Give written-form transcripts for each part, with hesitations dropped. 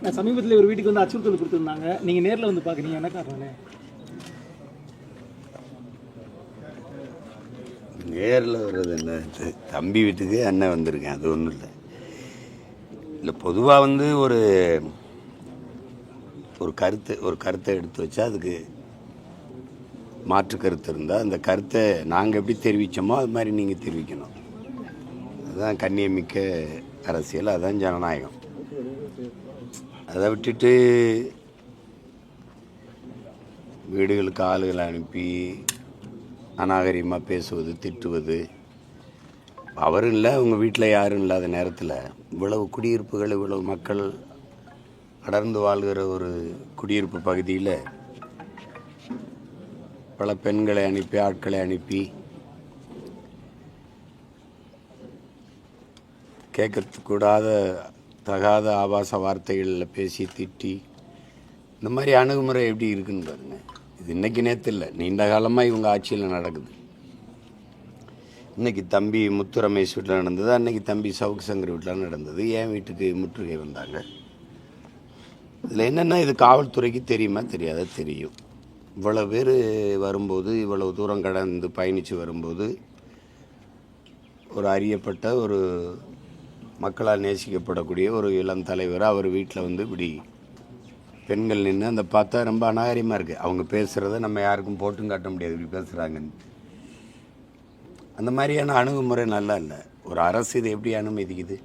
நான் சமீபத்தில் ஒரு வீட்டுக்கு வந்து அச்சுறுத்தல் கொடுத்துருந்தாங்க, நீங்கள் நேரில் வந்து பார்க்குறீங்க, என்ன காரணம்? நேரில் வர்றது என்ன, தம்பி வீட்டுக்கு அண்ணன் வந்திருக்கேன், அது ஒன்றும் இல்லை. இல்லை பொதுவாக வந்து ஒரு கருத்தை எடுத்து வச்சா அதுக்கு மாற்று கருத்து இருந்தால் அந்த கருத்தை நாங்கள் எப்படி தெரிவித்தோமோ அது மாதிரி நீங்கள் தெரிவிக்கணும். அதுதான் கண்ணியமிக்க அரசியல், அதுதான் ஜனநாயகம். அதை விட்டுட்டு வீடுகளுக்கு ஆளுகளை அனுப்பி அநாகரிகமாக பேசுவது, திட்டுவது. அவரும் இல்லை, அவங்க வீட்டில் யாரும் இல்லாத நேரத்தில் இவ்வளவு குடியிருப்புகள், இவ்வளவு மக்கள் அடர்ந்து வாழ்கிற ஒரு குடியிருப்பு பகுதியில் பல பெண்களை அனுப்பி, ஆட்களை அனுப்பி கேட்கக்கூடாத தகாத ஆபாச வார்த்தைகளில் பேசி திட்டி, இந்த மாதிரி அணுகுமுறை எப்படி இருக்குன்னு பாருங்க. இது இன்றைக்கி நேற்று இல்லை, நீண்ட காலமாக இவங்க ஆட்சியில் நடக்குது. இன்றைக்கி தம்பி முத்து ரமேஷ் வீட்டில் நடந்தது, அன்றைக்கி தம்பி சவுக்கு சங்கர் வீட்டில் நடந்தது. என் வீட்டுக்கு முற்றுகை வந்தாங்க. இதில் என்னென்னா, இது காவல்துறைக்கு தெரியுமா தெரியாத தெரியும். இவ்வளோ பேர் வரும்போது, இவ்வளவு தூரம் கடந்து பயணித்து வரும்போது, ஒரு அறியப்பட்ட ஒரு மக்களால் நேசிக்கப்படக்கூடிய ஒரு இளம் தலைவர் அவர் வீட்டில் வந்து இப்படி பெண்கள் நின்று அந்த பார்த்தா ரொம்ப அநாகரிகமாக இருக்குது. அவங்க பேசுகிறத நம்ம யாருக்கும் போட்டும் காட்ட முடியாது, இப்படி பேசுகிறாங்கன்னு. அந்த மாதிரியான அணுகுமுறை நல்லா இல்லை. ஒரு அரசு இதை எப்படி அனுமதிக்குது?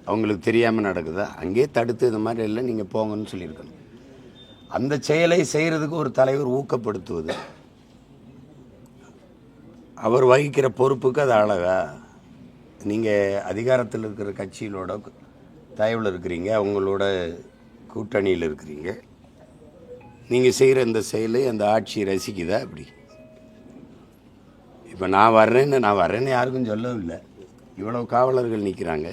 அவங்களுக்கு தெரியாமல் நடக்குதா? அங்கேயே தடுத்து இந்த மாதிரி இல்லை, நீங்கள் போங்கன்னு சொல்லியிருக்கணும். அந்த செயலை செய்கிறதுக்கு ஒரு தலைவர் ஊக்கப்படுத்துவது, அவர் வகிக்கிற பொறுப்புக்கு அது அழகா? நீங்கள் அதிகாரத்தில் இருக்கிற கட்சிகளோட தயவில் இருக்கிறீங்க, அவங்களோட கூட்டணியில் இருக்கிறீங்க, நீங்கள் செய்கிற இந்த செயலை அந்த ஆட்சி ரசிக்குதா? அப்படி இப்போ நான் வர்றேன்னு யாருக்கும் சொல்லவும் இல்லை. இவ்வளவு காவலர்கள் நிற்கிறாங்க.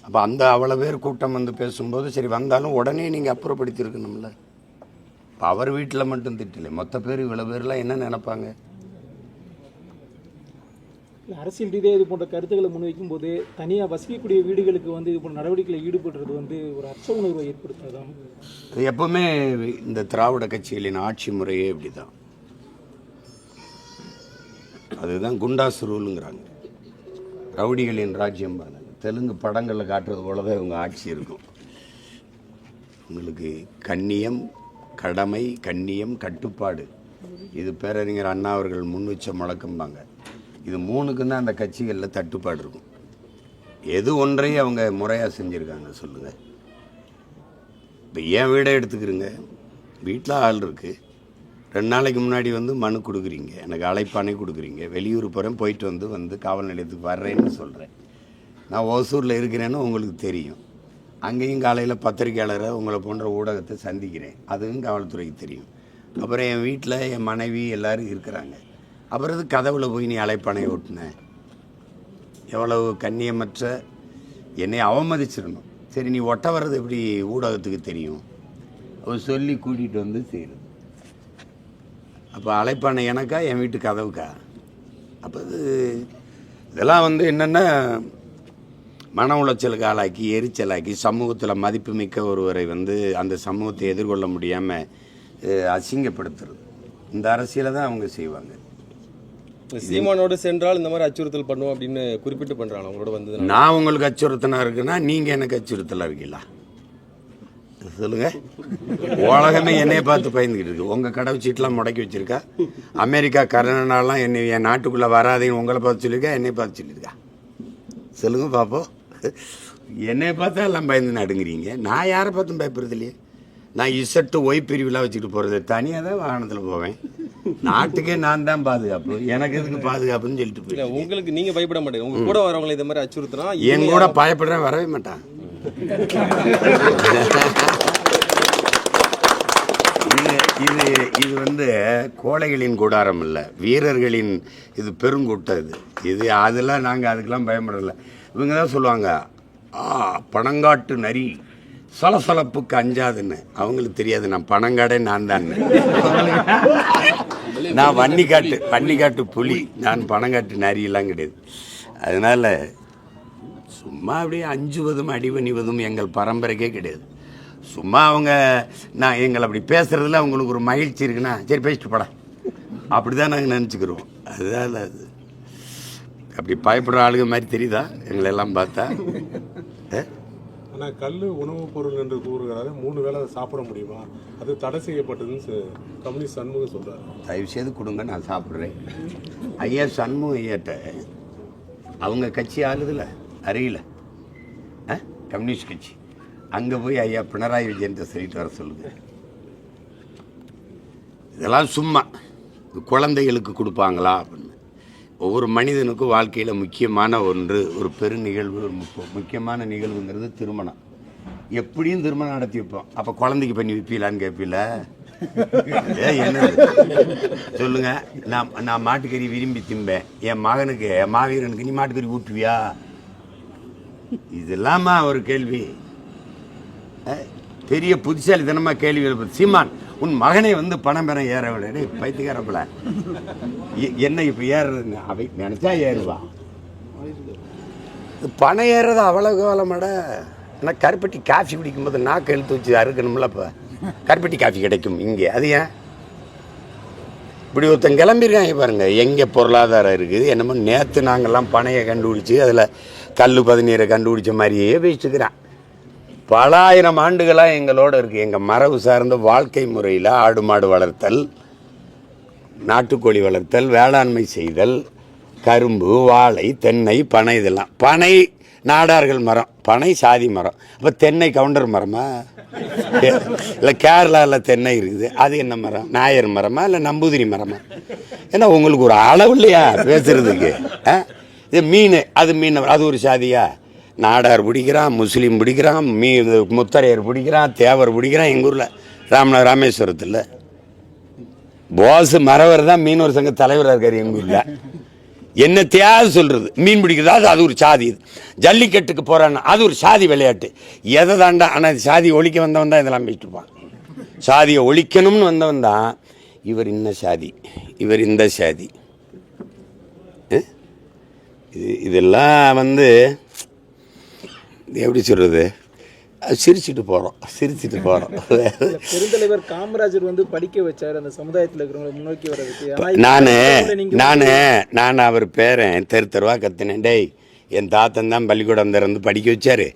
அப்போ அவ்வளோ பேர் கூட்டம் வந்து பேசும்போது சரி வந்தாலும் உடனே நீங்கள் அப்புறப்படுத்தியிருக்கணும்ல. இப்போ அவர் வீட்டில் மட்டும் திட்டலை, மொத்த பேர் இவ்வளோ பேர்லாம் என்ன நினைப்பாங்க? அரசியல் ரீதியாக இது போன்ற கருத்துக்களை முன்வைக்கும் போது தனியாக வசிக்கக்கூடிய வீடுகளுக்கு வந்து இது போன்ற நடவடிக்கையில் ஈடுபடுறது வந்து ஒரு அச்ச உணர்வை ஏற்படுத்தாதான்? எப்பவுமே இந்த திராவிட கட்சிகளின் ஆட்சி முறையே இப்படி தான். அதுதான் குண்டாசு ரூலுங்கிறாங்க, ரவுடிகளின் ராஜ்யம். தெலுங்கு படங்களில் காட்டுறது போல தான் இவங்க ஆட்சி இருக்கும். உங்களுக்கு கண்ணியம், கடமை, கண்ணியம், கட்டுப்பாடு, இது பேரறிஞர் அண்ணா அவர்கள் முன் வச்ச முழக்கம்பாங்க. இது மூணுக்கும் தான் அந்த கட்சிகளில் தட்டுப்பாடு இருக்கும். எது ஒன்றையும் அவங்க முறையாக செஞ்சுருக்காங்க சொல்லுங்கள். இப்போ என் வீடை எடுத்துக்கிறீங்க, வீட்டில் ஆள் இருக்குது, 2 நாளைக்கு முன்னாடி வந்து மனு கொடுக்குறீங்க, எனக்கு அழைப்பானே கொடுக்குறீங்க, வெளியூர் போகிறேன், போயிட்டு வந்து காவல் நிலையத்துக்கு வர்றேன்னு சொல்கிறேன். நான் ஓசூரில் இருக்கிறேன்னு உங்களுக்கு தெரியும். அங்கேயும் காலையில் பத்திரிக்கையாளரை உங்களை போன்ற ஊடகத்தை சந்திக்கிறேன், அதுவும் காவல்துறைக்கு தெரியும். அப்புறம் என் வீட்டில் என் மனைவி எல்லோரும் இருக்கிறாங்க. அப்புறம் இது கதவுல போய் நீ அழைப்பானை ஓட்டுன, எவ்வளவு கண்ணியமற்ற, என்னை அவமதிச்சிடணும். சரி, நீ ஒட்ட வர்றது எப்படி ஊடகத்துக்கு தெரியும்? அவர் சொல்லி கூட்டிகிட்டு வந்து செய்யுது. அப்போ அழைப்பானை எனக்கா, என் வீட்டு கதவுக்கா? அப்போ இதெல்லாம் வந்து என்னென்னா, மன உளைச்சலுக்கு ஆளாக்கி, எரிச்சலாக்கி, சமூகத்தில் மதிப்புமிக்க ஒருவரை வந்து அந்த சமூகத்தை எதிர்கொள்ள முடியாமல் அசிங்கப்படுத்துறது. இந்த அரசியலை தான் அவங்க செய்வாங்க. சீமானோடு சென்றால் இந்த மாதிரி அச்சுறுத்தல் பண்ணுவோம் அப்படின்னு குறிப்பிட்டு பண்ணுறாங்க. அவங்களோட வந்து நான் உங்களுக்கு அச்சுறுத்தலாக இருக்குன்னா நீங்கள் எனக்கு அச்சுறுத்தலாக இருக்கீங்களா? சொல்லுங்கள். உலகமே என்னையை பார்த்து பயந்துக்கிட்டு இருக்கு. உங்கள் கடை சீட்டெலாம் முடக்கி வச்சுருக்கா? அமெரிக்கா, கனடாலாம் என்னை என் நாட்டுக்குள்ளே வராதையும் உங்களை பார்த்து சொல்லியிருக்கா, என்னை பார்த்து சொல்லியிருக்கா? சொல்லுங்கள் பார்ப்போம். என்னை பார்த்தா எல்லாம் பயந்து நடுங்குறீங்க. நான் யாரை பார்த்தும் பயப்படுறது இல்லையே. நான் இசட்டு ஒய் பிரிவுலாம் வச்சுக்கிட்டு போகிறது, தனியாக தான் வாகனத்தில் போவேன். நாட்டுக்கே நான் தான் பாதுகாப்பு, எனக்கு எதுக்கு பாதுகாப்புன்னு சொல்லிட்டு போய். உங்களுக்கு நீங்கள் பயப்பட மாட்டேங்க, உங்கள் கூட வரவங்களை இந்த மாதிரி அச்சுறுத்தினா? என் கூட பயப்படுறேன், வரவே மாட்டான். இது வந்து கோழைகளின் கூடாரம் இல்லை, வீரர்களின் இது பெருங்கூட்டம். இது அதெல்லாம் நாங்கள் அதுக்கெல்லாம் பயப்படலை. இவங்க தான் சொல்லுவாங்க, பணங்காட்டு நரி சலசலப்புக்கு அஞ்சாதுன்னு. அவங்களுக்கு தெரியாது நான் பணங்காடே நான் தான். நான் வன்னிக்காட்டு புலி, நான் பணங்காட்டு நரியெல்லாம் கிடையாது. அதனால் சும்மா அப்படியே அஞ்சுவதும் அடிபணிவதும் எங்கள் பரம்பரைக்கே கிடையாது. சும்மா அவங்க நான் எங்களை அப்படி பேசுகிறதுல அவங்களுக்கு ஒரு மகிழ்ச்சி இருக்குன்னா சரி பேசிட்டு போடா அப்படி தான் நாங்கள் நினச்சிக்கிறோம். அதுதான் இல்லை, அது அப்படி பயப்படுற ஆளுங்க மாதிரி தெரியுதா எங்களெல்லாம் பார்த்தா? ஆனால் கல் உணவுப் பொருள் என்று கூறுகிறாரு, 3 வேளை அதை சாப்பிட முடியுமா? அது தடை செய்யப்பட்டதுன்னு கம்யூனிஸ்ட் சண்முகம் சொல்கிறார். தயவுசெய்து கொடுங்க, நான் சாப்பிட்றேன். ஐயா சண்முகம் ஐயாட்ட அவங்க கட்சி ஆளுதில்ல அறியல, கம்யூனிஸ்ட் கட்சி, அங்கே போய் ஐயா பினராயி விஜயன் சொல்லிட்டு வர சொல்லுங்க. இதெல்லாம் சும்மா குழந்தைகளுக்கு கொடுப்பாங்களா அப்படின்னு. ஒவ்வொரு மனிதனுக்கும் வாழ்க்கையில் முக்கியமான ஒன்று, ஒரு பெரு நிகழ்வு, ஒரு முக்கியமான நிகழ்வுங்கிறது திருமணம். எப்படியும் திருமணம் நடத்தி வைப்போம். அப்போ குழந்தைக்கு பண்ணி வைப்பீங்களான்னு கேட்பீல? என்ன சொல்லுங்க. நான் மாட்டுக்கறி விரும்பி திம்பேன், என் மகனுக்கு என் மாவீரனுக்கு நீ மாட்டுக்கறி ஊட்டுவியா? இதெல்லாமா ஒரு கேள்வி? பெரிய புத்திசாலித்தனமாக கேள்வி எழுப்புது. சீமான் உன் மகனை வந்து பணம் பெற ஏறவில்லை பைத்துக்காரப்பல என்ன இப்போ ஏறுறதுங்க? அவை நினச்சா ஏறுவா. பணம் ஏறுறது அவ்வளோ காலமாட. ஆனால் கருப்பட்டி காஃபி குடிக்கும்போது நாக்கு எழுத்து வச்சு அறுக்கணும்ல. இப்போ கருப்பட்டி காஃபி கிடைக்கும் இங்கே, அது ஏன் இப்படி ஒருத்தன் கிளம்பியிருக்காங்க பாருங்க. எங்கே பொருளாதாரம் இருக்குது? என்னமோ நேற்று நாங்கள்லாம் பனையை கண்டுபிடிச்சி அதில் கல் 17 கண்டுபிடிச்ச மாதிரியே பேசிட்டுக்கிறான். பல ஆயிரம் ஆண்டுகளாக எங்களோட இருக்குது. எங்கள் மரபு சார்ந்த வாழ்க்கை முறையில் ஆடு மாடு வளர்த்தல், நாட்டுக்கோழி வளர்த்தல், வேளாண்மை செய்தல், கரும்பு, வாழை, தென்னை, பனை, இதெல்லாம். பனை நாடார்கள் மரம், பனை சாதி மரம். அப்போ தென்னை கவுண்டர் மரமா? இல்லை கேரளாவில் தென்னை இருக்குது, அது என்ன மரம்? நாயர் மரமா இல்லை நம்பூதிரி மரமா? ஏன்னா உங்களுக்கு ஒரு அளவு இல்லையா பேசுறதுக்கு? இது மீன், அது மீன், அது ஒரு சாதியா? நாடார் பிடிக்கிறான், முஸ்லீம் பிடிக்கிறான், முத்தரையர் பிடிக்கிறான், தேவர் பிடிக்கிறான். எங்கள் ஊரில் ராமேஸ்வரத்தில் போஸ் மரவர் தான் மீனவர் சங்க தலைவராக இருக்கார் எங்கள் ஊரில். என்னத்தையாவது சொல்கிறது, மீன் பிடிக்கிறதா அது ஒரு சாதி. ஜல்லிக்கட்டுக்கு போகிறான்னா அது ஒரு சாதி விளையாட்டு. எதை தாண்டா? ஆனால் சாதி ஒழிக்க வந்தவன் தான் இதெல்லாம் பேசிட்டு இருப்பான். சாதியை ஒழிக்கணும்னு வந்தவன் தான் இவர் இன்ன சாதி, இவர் இந்த சாதி. இதெல்லாம் வந்து எப்படி சொல்கிறது, சிரிச்சுட்டு போகிறோம். பெருந்தலைவர் காமராஜர் வந்து படிக்க வச்சார் அந்த சமுதாயத்தில் இருக்கிறவங்களை முன்னோக்கி வர்றதுக்கு. நான் அவர் பேரன் தெருவா கத்துனேன். டேய், என் தாத்தன் தான் பள்ளிக்கூடம் திறந்து படிக்க வச்சார்,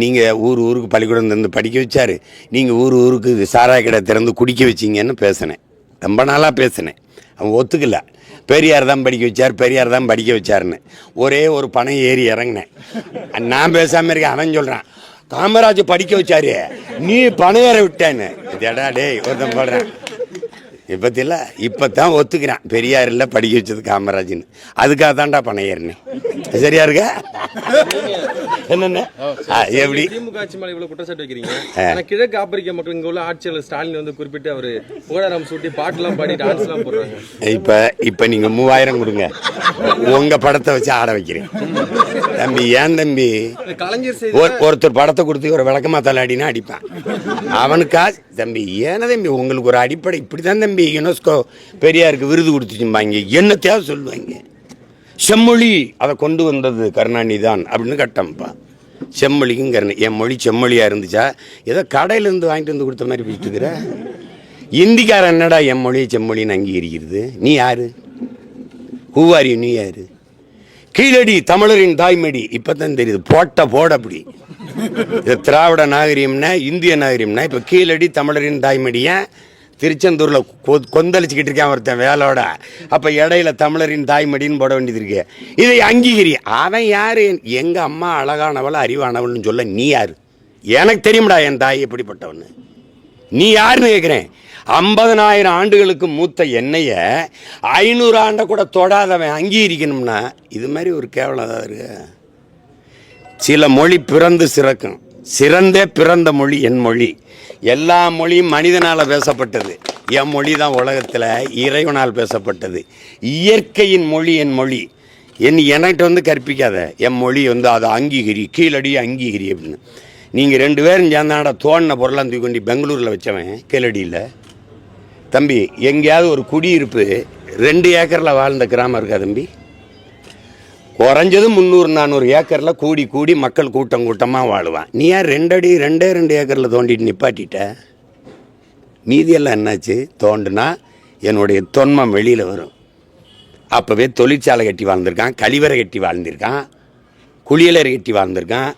நீங்கள் ஊருக்கு பள்ளிக்கூடம் திறந்து படிக்க வச்சார், நீங்கள் ஊருக்கு சாராய கடை திறந்து குடிக்க வச்சிங்கன்னு பேசினேன். ரொம்ப நாளாக பேசினேன். அவன் ஒத்துக்கல. பெரியார் தான் படிக்க வச்சார், பெரியார் தான் படிக்க வச்சாருன்னு ஒரே ஒரு பணம் ஏறி இறங்கினேன். நான் பேசாமல் இருக்கேன். அவன் சொல்கிறான் காமராஜர் படிக்க வச்சாரு, நீ பணம் ஏற விட்டேன்னு. இதடா டேய் ஒருத்தன் போடுறேன். இப்பத்தில்ல இப்போ தான் ஒத்துக்கிறான் பெரியார் இல்லை படிக்க வச்சது காமராஜ்னு. அதுக்காக தான்டா பணம் ஏறினேன். சரியா இருக்க? என்னென்ன எப்படி திமுக ஆட்சி மேலே இவ்வளவு குற்றச்சாட்டு வைக்கிறீங்க? ஆனால் கிழக்கு ஆப்பிரிக்க மக்கள் இங்கே உள்ள ஆட்சியாளர் ஸ்டாலின் வந்து குறிப்பிட்டு அவர் புகழாரம் சூட்டி பாட்டுலாம் பாடி டான்ஸ்லாம் போடுறாங்க. இப்போ நீங்கள் 3000 கொடுங்க, உங்கள் படத்தை வச்சு ஆட வைக்கிறேன். தம்பி ஏன் தம்பி, ஒருத்தர் படத்தை கொடுத்து ஒரு விளக்கமா தள்ளாடினா அடிப்பான். அவனுக்கா தம்பி? ஏன்னா தம்பி உங்களுக்கு ஒரு அடிப்படை இப்படி தான் தம்பி. யுனெஸ்கோ பெரியாருக்கு விருது கொடுத்துச்சும்பாங்க, என்னத்தையாவது சொல்லுவாங்க. செம்மொழி அதை கொண்டு வந்தது கருணாநிதி தான் அப்படின்னு கட்டம்ப்பா. செம்மொழிக்கும் என் மொழி செம்மொழியாக இருந்துச்சா? ஏதோ கடையிலேருந்து வாங்கிட்டு வந்து கொடுத்த மாதிரி பேசிட்டு இருக்கிற. இந்திக்காரன் என்னடா என் மொழியை செம்மொழின்னு அங்கீகரிக்கிறது? நீ யாரு? ஹூவாரி, நீ யாரு? கீழடி தமிழரின் தாய்மடி இப்போ தான் தெரியுது. போட அப்படி இது திராவிட நாகரிகம்னா இந்திய நாகரிகம்னா இப்போ கீழடி தமிழரின் தாய்மடியை திருச்செந்தூரில் கொந்தளிச்சுக்கிட்டு இருக்கேன் ஒருத்தன் வேலோட. அப்போ இடையில தமிழரின் தாய்மடின்னு போட வேண்டியது இருக்கு. இதை அங்கீகரி. அவன் யார்? எங்கள் அம்மா அழகானவள் அறிவானவள்னு சொல்ல நீ யார்? எனக்கு தெரியும்டா என் தாய் எப்படிப்பட்டவன்னு. நீ யாருன்னு கேட்குறேன். 50,000 ஆண்டுகளுக்கு மூத்த எண்ணெயை 500 ஆண்டை கூட தொடாதவன் அங்கீகரிக்கணும்னா இது மாதிரி ஒரு கேவலம் தான் இருக்கு. சில மொழி பிறந்து சிறக்கும். சிறந்தே பிறந்த மொழி என் மொழி. எல்லா மொழியும் மனிதனால் பேசப்பட்டது. என் மொழி தான் உலகத்தில் இறைவனால் பேசப்பட்டது. இயற்கையின் மொழி என் மொழி. என்கிட்ட வந்து கற்பிக்காத. என் மொழி வந்து அதை அங்கீகரி, கீழடி அங்கீகரி அப்படின்னு. நீங்கள் 2 பேரும் சேர்ந்தாடா தோணின பொருளாக தூக்கி கொண்டு பெங்களூரில் வச்சவன் கீழடியில். தம்பி எங்கேயாவது ஒரு குடியிருப்பு 2 ஏக்கரில் வாழ்ந்த கிராமம் இருக்கா தம்பி? குறைஞ்சது 300-400 ஏக்கரில் கூடி கூடி மக்கள் கூட்டம் கூட்டமாக வாழுவான். நீ ஏன் 2 ஏக்கரில் தோண்டிட்டு நிப்பாட்டிட்ட? மீதியெல்லாம் என்னாச்சு? தோண்டுனா என்னுடைய தொன்மம் வெளியில் வரும். அப்போவே தொழிற்சாலை கட்டி வாழ்ந்திருக்கான், கழிவறை கட்டி வாழ்ந்திருக்கான், குளியலறை கட்டி வாழ்ந்திருக்கான்,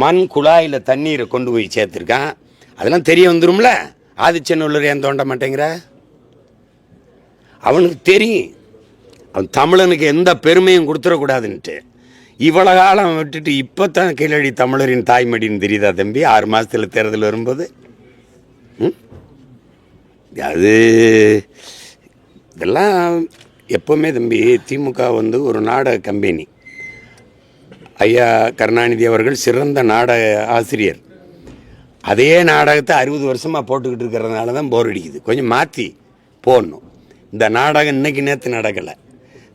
மண் குழாயில் தண்ணீரை கொண்டு போய் சேர்த்துருக்கான். அதெல்லாம் தெரிய வந்துடும்ல. ஆதிச்சநல்லூர் ஏன் தோண்ட மாட்டேங்கிற? அவனுக்கு தெரியும் அவன் தமிழனுக்கு எந்த பெருமையும் கொடுத்துடக்கூடாதுன்ட்டு. இவ்வளோ காலம் விட்டுட்டு இப்போ தான் கீழடி தமிழரின் தாய்மடின்னு தெரியுதா தம்பி? 6 மாதத்தில் தேர்தல் வரும்போது அது இதெல்லாம் எப்போவுமே தம்பி. திமுக வந்து ஒரு நாடக கம்பெனி. ஐயா கருணாநிதி அவர்கள் சிறந்த நாடக ஆசிரியர். அதே நாடகத்தை 60 வருஷமாக போட்டுக்கிட்டு இருக்கிறதுனால தான் போர் அடிக்குது. கொஞ்சம் மாற்றி போடணும். இந்த நாடகம் இன்னைக்கு நேற்று நடக்கலை.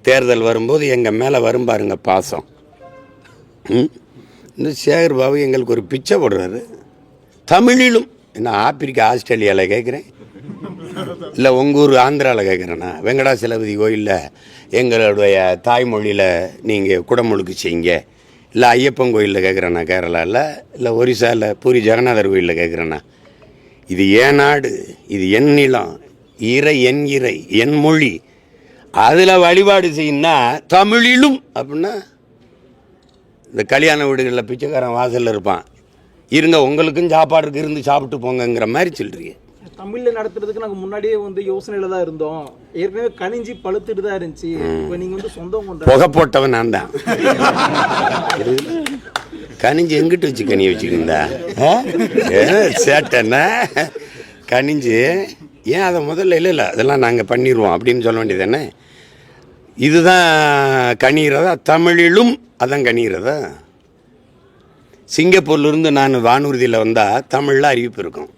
தேர்தல் வரும்போது எங்கள் மேலே வரும் பாருங்க பாசம். இந்த சேகர் பாபு எங்களுக்கு ஒரு பிச்சை போடுறாரு. தமிழிலும் என்ன ஆப்பிரிக்கா ஆஸ்திரேலியாவில் கேட்குறேன், இல்லை உங்கள் ஊர் ஆந்திராவில் கேட்குறேண்ணா. வெங்கடாசலபதி கோயிலில் எங்களுடைய தாய்மொழியில் நீங்கள் குடமுழுக்கு செய்யுங்க. இல்லை ஐயப்பன் கோயிலில் கேட்குறேண்ணா கேரளாவில், இல்லை ஒரிசாவில் பூரி ஜெகநாதர் கோயிலில் கேட்குறேண்ணா. இது ஏன் நாடு, இது என் நிலம், என் இறை என் மொழி, அதில் வழிபாடு செய்யணும்னா தமிழிலும் அப்படின்னா இந்த கல்யாண வீடுகளில் பிச்சைக்காரன் வாசலில் இருப்பான், இருங்க உங்களுக்கும் சாப்பாடு இருக்கு இருந்து சாப்பிட்டு போங்கங்கிற மாதிரி சொல்கிறீங்க. தமிழில் நடத்துறதுக்கு நாங்கள் முன்னாடியே வந்து யோசனையில் தான் இருந்தோம். ஏற்கனவே கனிஞ்சி பழுத்துட்டு தான் இருந்துச்சு. இப்போ நீங்கள் வந்து சொந்தம் கொண்டு புகை போட்டவன் நான் தான். கனிஞ்சு எங்கிட்டு வச்சு கனி வச்சுக்கிந்தா சேட்டன்னா கனிஞ்சு ஏன் அதை முதல்ல இல்லை அதெல்லாம் நாங்கள் பண்ணிடுவோம் அப்படின்னு சொல்ல வேண்டியது தானே. இதுதான் கனிகிறதா? தமிழிலும் அதான் கனிகிறதா? சிங்கப்பூர்லேருந்து நான் வானூர்தியில் வந்தால் தமிழில் அறிவிப்பு இருக்கும்,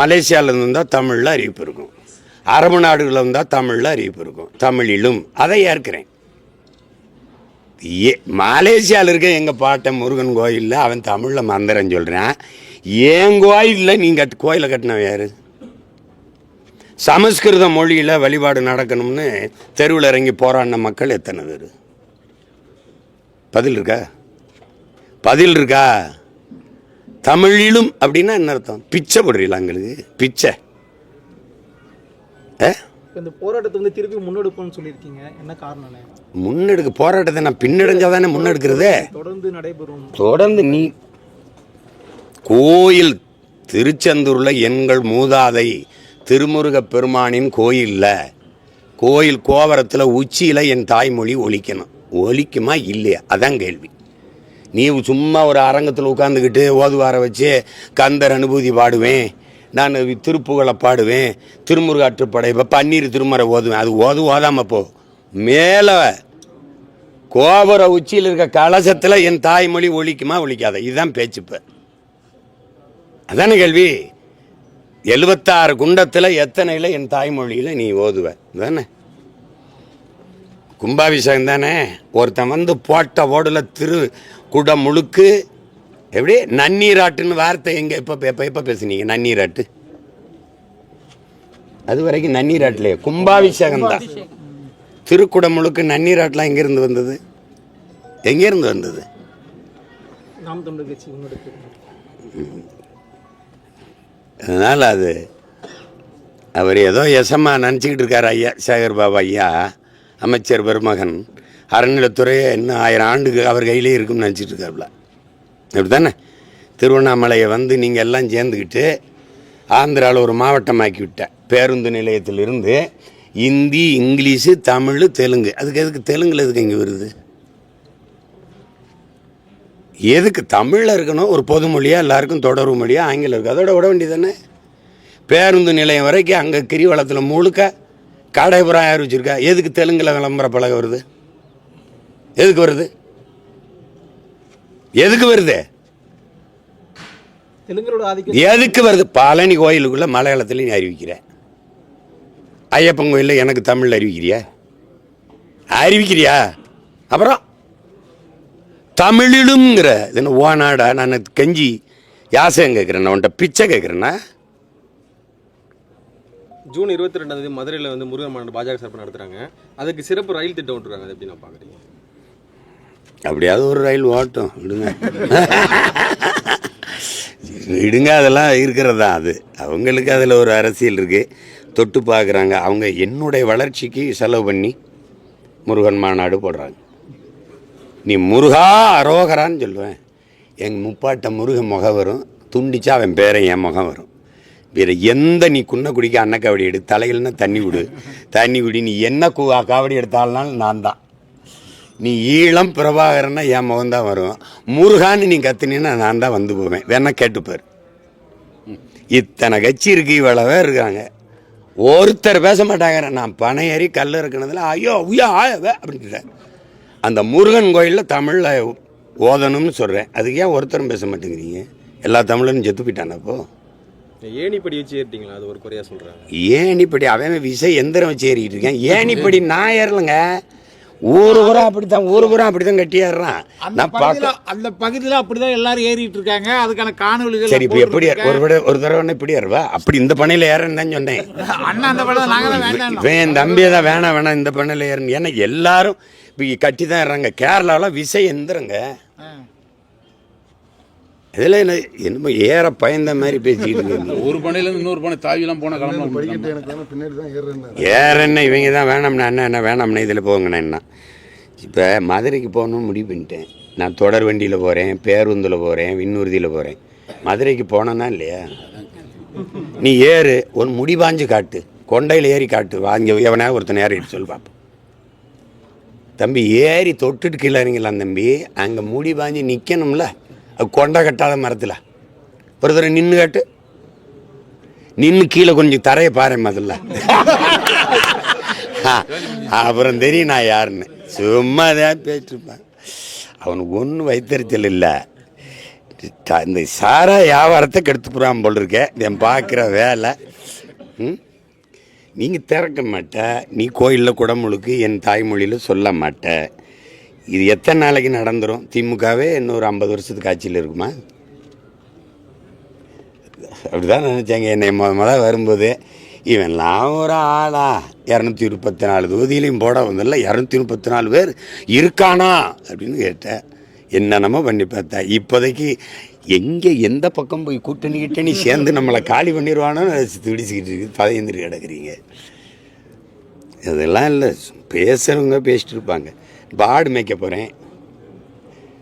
மலேசியாவிலேருந்து வந்தால் தமிழில் அறிவிப்பு இருக்கும், அரபு நாடுகளில் வந்தால் தமிழில் அறிவிப்பு இருக்கும். தமிழிலும் அதை ஏற்கிறேன். மலேசியாவில் இருக்க எங்கள் பாட்டன் முருகன் கோயிலில் அவன் தமிழில் மந்திரம் சொல்கிறான். என் கோயிலில் நீங்கள் கோயிலை கட்டினவன் யார்? சமஸ்கிருத மொழியில் வழிபாடு நடக்கணும்னு தெருவில் இறங்கி போராடின மக்கள் எத்தனை பேர்? பதில் இருக்கா? பதில் இருக்கா? தமிழிலும் அப்படின்னா என்ன அர்த்தம்? பிச்சை போடுறீங்களா? எங்களுக்கு பிச்சை. இந்த போராட்டத்தை வந்து திருப்பி முன்னெடுப்போம்னு சொல்லியிருக்கீங்க, என்ன காரணம்? முன்னெடுக்க போராட்டத்தை நான் பின்னடைஞ்சா தானே முன்னெடுக்கிறதே. தொடர்ந்து நடைபெறும். தொடர்ந்து நீ கோயில் திருச்செந்தூரில் எங்கள் மூதாதை திருமுருக பெருமானின் கோயில் கோவரத்தில் உச்சியில் என் தாய்மொழி ஒலிக்கணும். ஒலிக்குமா இல்லையா? அதான் கேள்வி. நீ சும்மா ஒரு அரங்கத்தில் உட்காந்துக்கிட்டு ஓதுவார வச்சு கந்தர் அனுபூதி பாடுவேன், நான் திருப்புகளை பாடுவேன், திருமுருகாற்றுப்படை இப்போ பன்னீர் திருமறை ஓதுவேன். அது ஓதாமல் போ. மேலே கோபுர உச்சியில் இருக்க கலசத்தில் என் தாய்மொழி ஒலிக்குமா ஒலிக்காத? இதுதான் பேச்சுப்ப. அதானே கேள்வி. 76 குண்டத்தில் எத்தனையில் என் தாய்மொழியில் நீ ஓதுவ தானே? கும்பாபிஷேகம் தானே. ஒருத்தன் வந்து போட்ட ஓடல குடம் முழுக்கு எப்படி நன்னீராட்டுன்னு வார்த்தை எங்கே எப்போ பேசுனீங்க? நன்னீராட்டு அது வரைக்கும் நன்னீராட்டிலே கும்பாபிஷேகம் தான். திருக்குடம் முழுக்கு நன்னீராட்டெலாம் எங்கேருந்து வந்தது? எங்கேருந்து வந்தது? நாம் தமிழர் கட்சி முன்னெடுத்து. அதனால் அது அவர் ஏதோ எசமா நினச்சிக்கிட்டு இருக்கார் ஐயா சேகர் பாபு ஐயா, அமைச்சர் பெருமகன். அறநிலைத்துறையை இன்னும் 1000 ஆண்டுக்கு அவர் கையிலே இருக்குன்னு நினச்சிட்டு இருக்காருல. அப்படி தானே? திருவண்ணாமலையை வந்து நீங்கள் எல்லாம் சேர்ந்துக்கிட்டு ஆந்திராவில் ஒரு மாவட்டமாக்கி விட்டேன். பேருந்து நிலையத்திலிருந்து இந்தி, இங்கிலீஷு, தமிழ், தெலுங்கு. அதுக்கு எதுக்கு தெலுங்கில் எதுக்கு இங்கே வருது? எதுக்கு தமிழில் இருக்கணும்? ஒரு பொது மொழியாக எல்லாருக்கும் தொடர்பு மொழியாக ஆங்கிலம் இருக்குது, அதோட விட வேண்டியது தானே. பேருந்து நிலையம் வரைக்கும் அங்கே கிரிவலத்தில் முழுக்க கடைபுறம் யார் வச்சுருக்கா? எதுக்கு தெலுங்கில் விளம்பர பலகை வருது? எதுக்கு வருது? எதுக்கு வருது? எதுக்கு வருது? பழனி கோயிலுக்குள்ளே மலையாளத்துலேயும் அறிவிக்கிறேன், ஐயப்பன் கோயிலில் எனக்கு தமிழில் அறிவிக்கிறியா? அப்புறம் தமிழிலும்ங்கிற இது ஓநாடா? நான் கஞ்சி யாசகம் கேட்குறேன், நான் உன்ட்ட பிச்சை கேட்குறேன்னா? ஜூன் 22 மதுரையில் வந்து முருகன் மாநாடு பாஜக சார்பாக நடத்துகிறாங்க. அதுக்கு சிறப்பு ரயில் திட்டம் விட்டுருக்காங்க. அது எப்படி நான் பார்க்குறீங்க? அப்படியாவது ஒரு ரயில் ஓட்டும் விடுங்க. விடுங்க, அதெல்லாம் இருக்கிறது தான். அது அவங்களுக்கு அதில் ஒரு அரசியல் இருக்குது, தொட்டு பார்க்குறாங்க. அவங்க என்னுடைய வளர்ச்சிக்கு செலவு பண்ணி முருகன் மாநாடு போடுறாங்க. நீ முருகா அரோகரான்னு சொல்லுவேன். எங்கள் முப்பாட்ட முருகன் முகம் வரும், துண்டிச்சா அவன் பேரை என் முகம் வரும். வேறு எந்த நீ குடிக்க அன்னக்காவடி எடு, தலைகள்னா தண்ணி விடு, தண்ணி குடி. நீ என்ன காவடி எடுத்தாலும் நான் தான். நீ ஈழம் பிரபாகரன்னா என் முகம்தான் வரும். முருகான்னு நீ கத்துனீன்னா நான் தான் வந்து போவேன். வேணா கேட்டுப்பார். இத்தனை கட்சி இருக்கு, இவ்வளவே இருக்காங்க, ஒருத்தர் பேச மாட்டாங்க. நான் பனை ஏறி கல் இருக்கிறதுல ஐயோ உயா அப்படின்ட்டு அந்த முருகன் கோயிலில் தமிழில் ஓதணும்னு சொல்கிறேன். அதுக்கு ஏன் ஒருத்தரும் பேச மாட்டேங்கிறீங்க? எல்லா தமிழனும் செத்து போயிட்டான். அப்போ ஏணிப்படி வச்சு ஏறிட்டீங்களா? அது ஒரு குறையா சொல்கிறாங்க. ஏணிப்படி அவன் விசை எந்திரம் வச்சு ஏறிக்கிட்டு இருக்கேன். ஏணிப்படி நான் ஏறலைங்க. ஊரு பூரா அப்படித்தான் கட்டி ஏறுறான். அந்த பகுதியில் அப்படிதான் எல்லாரும் ஏறிட்டு இருக்காங்க. அதுக்கான காணொலிகள். சரி, இப்போ எப்படி ஒரு தடவை இப்படி ஏறுவா? அப்படி இந்த பண்ணையில் ஏறன்னு தான் சொன்னேன். அண்ணா அந்த படம் நாங்க தான் வேண்டாம். என் தம்பியை தான் வேணாம் இந்த பண்ணையில் ஏறணும். ஏன்னா எல்லாரும் இப்போ கட்டி தான் ஏறாங்க. கேரளாவில் விசை எந்திரங்க. இதில் என்னமோ ஏற பயந்த மாதிரி பேசிக்கிட்டு ஒரு பனையிலேருந்து இன்னொரு பனை தாவிலாம் போன கிளம்பலாம். ஏறன்னா இவங்க தான் வேணாம்னா என்ன வேணாம்னா இதில் போங்கண்ணா என்ன. இப்போ மதுரைக்கு போகணும்னு முடிவு பண்ணிட்டேன். நான் தொடர் வண்டியில் போகிறேன், பேருந்தில் போகிறேன், விண்ணூர்தியில் போகிறேன். மதுரைக்கு போனேன்னா இல்லையா? நீ ஏறு, ஒன்று முடிவாஞ்சு காட்டு, கொண்டையில் ஏறி காட்டு. வாங்க எவனா ஒருத்தன் ஏறிட்டு சொல்லு பார்ப்போம். தம்பி ஏறி தொட்டுட்டு கீழே இறங்கலாம் தம்பி. அங்கே முடிவாஞ்சு நிற்கணும்ல, கொண்டை கட்டாத மரத்தில் ஒரு தடவை நின்று காட்டு. நின்று கீழே கொஞ்சம் தரையை பாரு முதல்ல. அப்புறம் தெரியும் நான் யாருன்னு. சும்மா தான் பேசிட்டுருப்பேன். அவனுக்கு ஒன்றும் வைத்தறிச்சல் இல்லை. இந்த சாரா வியாபாரத்தை கெடுத்து போகிறான் போல் இருக்க என் பார்க்குற வேலை. நீங்கள் திறக்க மாட்ட, நீ கோயிலில் குடமுழுக்கு என் தாய்மொழியில் சொல்ல மாட்ட. இது எத்தனை நாளைக்கு நடந்துடும்? திமுகவே இன்னொரு 50 வருஷத்துக்கு ஆட்சியில் இருக்குமா? அப்படிதான் நினச்சாங்க என்னை முதல் வரும்போது. இவன்லாம் ஒரு ஆளா? 234 தொகுதியிலையும் போட வந்ததில்ல, 234 பேர் இருக்கானா அப்படின்னு கேட்டேன். என்னென்னமோ பண்ணி பார்த்தேன். இப்போதைக்கு எங்கே எந்த பக்கம் போய் கூட்டணி சேர்ந்து நம்மளை காலி பண்ணிடுவானோ துடிச்சிக்கிட்டு இருக்குது. பதைந்துட்டு கிடக்குறீங்க. இதெல்லாம் இல்லை, பேசுகிறவங்க பேசிட்டு இருப்பாங்க. இப்போ ஆடு மேய்க்க போகிறேன்,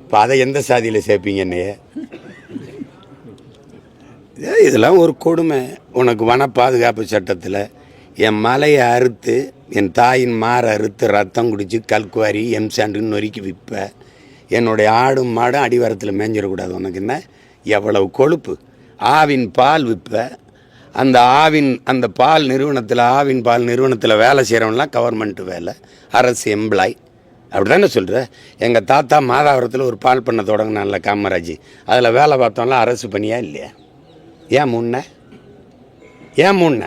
இப்போ அதை எந்த சாதியில் சேர்ப்பீங்க என்னைய? இதெல்லாம் ஒரு கொடுமை. உனக்கு வன பாதுகாப்பு சட்டத்தில் என் மலையை அறுத்து, என் தாயின் மாரை அறுத்து ரத்தம் குடித்து கல்குவாரி எம்சாண்டுன்னு நொறுக்கி விற்ப. என்னுடைய ஆடும் மாடும் அடிவாரத்தில் மேய்ஞ்சிடக்கூடாது. உனக்கு என்ன எவ்வளவு கொழுப்பு? ஆவின் பால் விற்ப. அந்த பால் நிறுவனத்தில், ஆவின் பால் நிறுவனத்தில் வேலை செய்கிறவங்களாம் கவர்மெண்ட்டு வேலை, அரசு எம்ப்ளாய். அப்படி தானே சொல்கிற? எங்கள் தாத்தா மாதாவரத்தில் ஒரு பால் பண்ண தொடங்கினான்ல காமராஜ், அதில் வேலை பார்த்தோம்லாம் அரசு பணியா இல்லையா? ஏன் முன்ன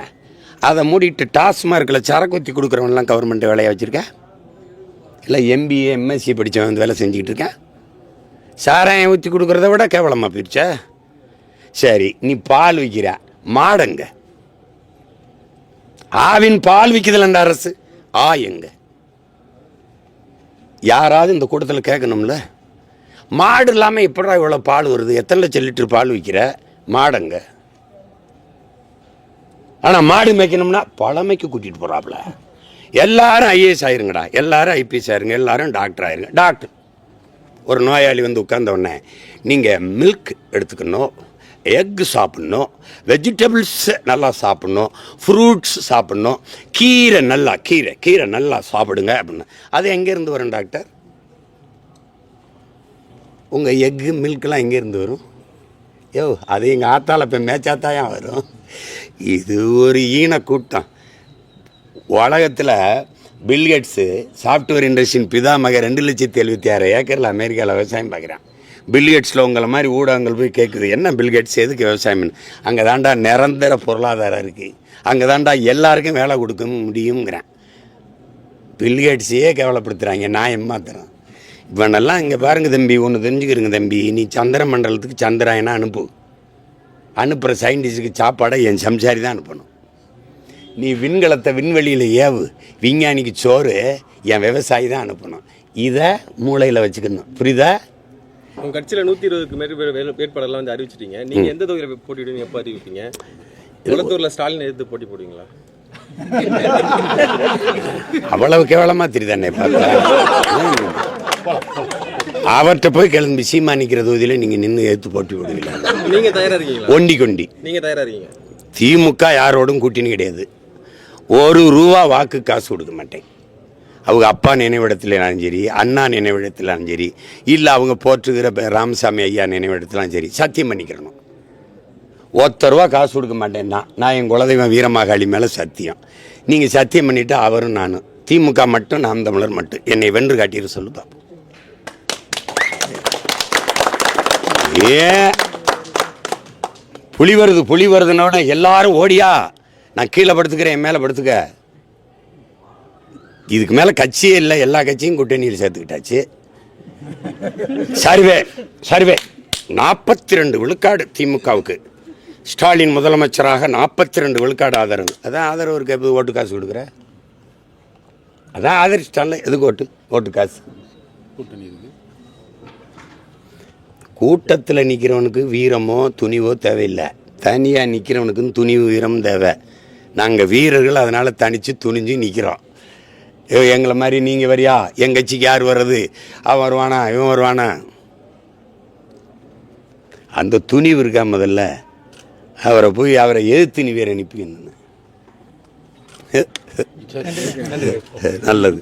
அதை மூடிட்டு டாஸ்மார்க்கில் சரக்கு ஊற்றி கொடுக்குறவங்களாம் கவர்மெண்ட் வேலையை வச்சுருக்கேன். இல்லை எம்பிஏ எம்எஸ்சி படித்தவன் வந்து வேலை செஞ்சுக்கிட்டு இருக்கேன். சாராயம் ஊற்றி கொடுக்குறத விட கேவலமாக போயிடுச்சா? சரி, நீ பால் விற்கிற மாடுங்க, ஆவின் பால் விற்குதுலண்ட அரசு. எங்க யாராவது இந்த கூட்டத்தில் கேட்கணும்ல? மாடு இல்லாமல் எப்படா இவ்வளோ பால் வருது? எத்தனை லட்சம் லிட்டர் பால் விற்கிற மாடுங்க. ஆனால் மாடு மேய்க்கணும்னா பழமைக்கு கூட்டிகிட்டு போகிறாப்புல. எல்லாரும் ஐஏஎஸ் ஆயிருங்கடா, எல்லாரும் ஐபிஎஸ் ஆயிருங்க, எல்லாரும் டாக்டர் ஆயிருங்க. டாக்டர் ஒரு நோயாளி வந்து உட்கார்ந்தவுடனே நீங்கள் மில்க் எடுத்துக்கணும், எக்கு சாப்பிட்ணும், வெஜிடபிள்ஸ் நல்லா சாப்பிட்ணும், ஃப்ரூட்ஸ் சாப்பிட்ணும், கீரை நல்லா சாப்பிடுங்க அப்படின்னு. அது எங்கேருந்து வரும் டாக்டர்? உங்கள் எக்கு மில்க்லாம் எங்கேருந்து வரும்? அது எங்கள் ஆத்தால் இப்போ மேய்ச்சாத்தாயம் வரும். இது ஒரு ஈன கூட்டம். உலகத்தில் பில்கேட்ஸு சாஃப்ட்வேர் இண்டஸ்ட்ரியின் பிதாமக 2,76,000 ஏக்கரில் அமெரிக்காவில் விவசாயம் பார்க்குறான். பில்கேட்ஸில் உங்களை மாதிரி ஊடகங்கள் போய் கேட்குது, என்ன பில்கேட்ஸ் எதுக்கு விவசாயம்னு? அங்கே தாண்டா நிரந்தர பொருளாதாரம் இருக்குது, அங்கே தாண்டா எல்லாருக்கும் வேலை கொடுக்க முடியுங்கிறேன். பில்கேட்ஸையே கேவலப்படுத்துகிறாங்க, நான் ஏமாத்துறேன். இவனெல்லாம் இங்கே பாருங்கள் தம்பி, ஒன்று தெரிஞ்சுக்கிறங்க தம்பி, நீ சந்திர மண்டலத்துக்கு சந்திராயனா அனுப்புகிற சயின்டிஸ்டுக்கு சாப்பாடை என் சம்சாரி தான் அனுப்பணும். நீ விண்கலத்தை விண்வெளியில் ஏவு, விஞ்ஞானிக்கு சோறு என் விவசாயி தான் அனுப்பணும். இதை மூளையில் வச்சுக்கணும். புரியுதா? உங்க கட்சியில 120க்கு மேற்பட்ட வேட்பாளர்லாம் வந்து அறிவிச்சிட்டீங்க. நீங்க எந்த தொகுதியில போட்டியிடுவீங்க, எப்போ அறிவிப்பீங்க? குளத்தூர்ல ஸ்டாலின் எதிர்த்து போட்டி போடுவீங்களா? அவ்வளவு கேவலமா தெரியுதானே பார்த்தா? அவர்கிட்ட போய் கிளம்பி சீமா நிற்கிற தொகுதியில நீங்க நின்று எடுத்து போட்டி போடுவீங்களா? நீங்க தயாரா இருக்கீங்களா? ஒண்டி கொண்டி. நீங்க தயாரா இருக்கீங்க? திமுக யாரோடும் கூட்டணி கிடையாது. ஒரு ரூபா வாக்கு காசு கொடுக்க மாட்டேன். அவங்க அப்பா நினைவிடத்திலும் சரி, அண்ணா நினைவிடத்திலும் சரி, இல்லை அவங்க போற்றுகிற ராமசாமி ஐயா நினைவிடத்திலும் சரி, சத்தியம் பண்ணிக்கிறணும். ரூபா காசு கொடுக்க மாட்டேன். நான் என் குலதெய்வம் வீரமாகாளி மேலே சத்தியம். நீங்கள் சத்தியம் பண்ணிவிட்டு அவரும் நானும் திமுக மட்டும், நாம் தமிழர் மட்டும் என்னை வென்று காட்டிட சொல்லு பார்ப்போம். ஏன் புலி வருதுன்னோட எல்லாரும் ஓடியா, நான் கீழே படுத்துக்கிறேன், என் மேலே படுத்துக்க. இதுக்கு மேலே கட்சியே இல்லை, எல்லா கட்சியும் கூட்டணியில் சேர்த்துக்கிட்டாச்சு. சர்வே 42 விழுக்காடு திமுகவுக்கு. ஸ்டாலின் முதலமைச்சராக 42 விழுக்காடு ஆதரவு. அதான் ஆதரவு இருக்க, எப்போ ஓட்டு காசு கொடுக்குற? அதான் ஆதரிச்சிட்டால, எதுக்கு ஓட்டு காசு? கூட்டத்தில் நிற்கிறவனுக்கு வீரமோ துணிவோ தேவையில்லை. தனியாக நிற்கிறவனுக்குன்னு துணிவு வீரமும் தேவை. நாங்கள் வீரர்கள், அதனால் தனித்து துணிஞ்சு நிற்கிறோம். எங்களை மாதிரி நீங்கள் வரியா, எங்கள் கட்சிக்கு யார் வர்றது, அவன் வருவானா இவன் வருவானா? அந்த துணிவு இருக்கா முதல்ல. அவரை எதிர்த்து நீ வேற அனுப்பி நல்லது.